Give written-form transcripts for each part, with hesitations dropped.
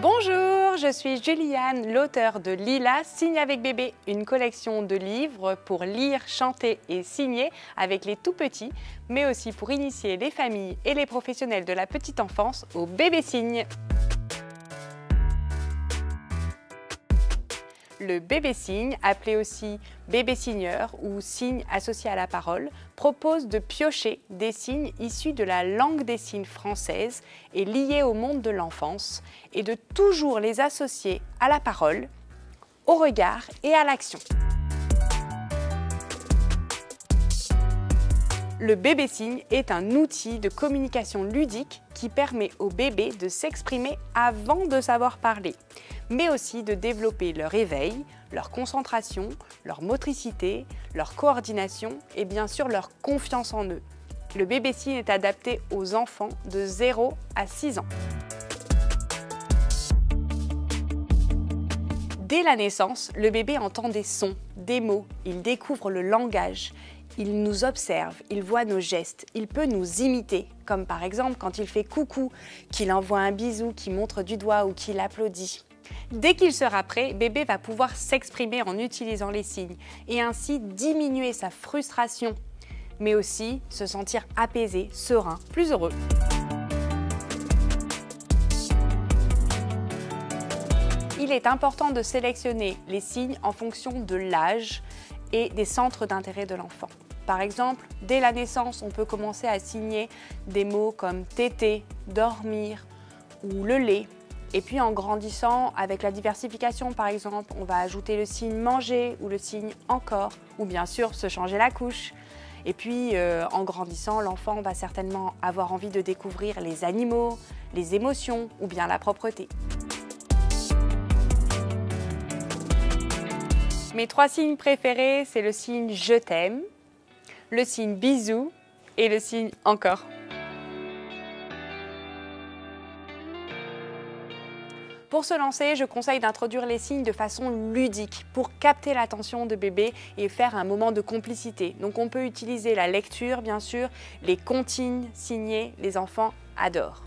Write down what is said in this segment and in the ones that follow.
Bonjour, je suis Juliane, l'auteure de Lila, Signe avec bébé, une collection de livres pour lire, chanter et signer avec les tout petits, mais aussi pour initier les familles et les professionnels de la petite enfance au bébé signe. Le bébé signe, appelé aussi bébé signeur ou signe associé à la parole, propose de piocher des signes issus de la langue des signes française et liés au monde de l'enfance et de toujours les associer à la parole, au regard et à l'action. Le bébé signe est un outil de communication ludique qui permet aux bébés de s'exprimer avant de savoir parler, mais aussi de développer leur éveil, leur concentration, leur motricité, leur coordination et bien sûr leur confiance en eux. Le bébé signe est adapté aux enfants de 0 à 6 ans. Dès la naissance, le bébé entend des sons, des mots, il découvre le langage. Il nous observe, il voit nos gestes, il peut nous imiter, comme par exemple quand il fait coucou, qu'il envoie un bisou, qu'il montre du doigt ou qu'il applaudit. Dès qu'il sera prêt, bébé va pouvoir s'exprimer en utilisant les signes et ainsi diminuer sa frustration, mais aussi se sentir apaisé, serein, plus heureux. Il est important de sélectionner les signes en fonction de l'âge et des centres d'intérêt de l'enfant. Par exemple, dès la naissance, on peut commencer à signer des mots comme téter, dormir ou le lait. Et puis en grandissant, avec la diversification par exemple, on va ajouter le signe manger ou le signe encore, ou bien sûr se changer la couche. Et puis en grandissant, l'enfant va certainement avoir envie de découvrir les animaux, les émotions ou bien la propreté. Mes 3 signes préférés, c'est le signe je t'aime, le signe bisou et le signe encore. Pour se lancer, je conseille d'introduire les signes de façon ludique pour capter l'attention de bébé et faire un moment de complicité. Donc on peut utiliser la lecture, bien sûr, les comptines signées, les enfants adorent.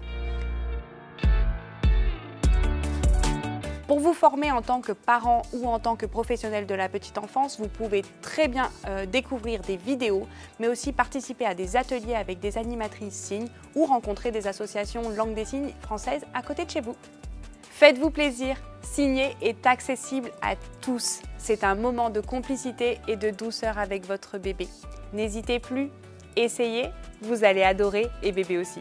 Pour vous former en tant que parent ou en tant que professionnel de la petite enfance, vous pouvez très bien découvrir des vidéos, mais aussi participer à des ateliers avec des animatrices signes ou rencontrer des associations langue des signes françaises à côté de chez vous. Faites-vous plaisir, signer est accessible à tous. C'est un moment de complicité et de douceur avec votre bébé. N'hésitez plus, essayez, vous allez adorer et bébé aussi.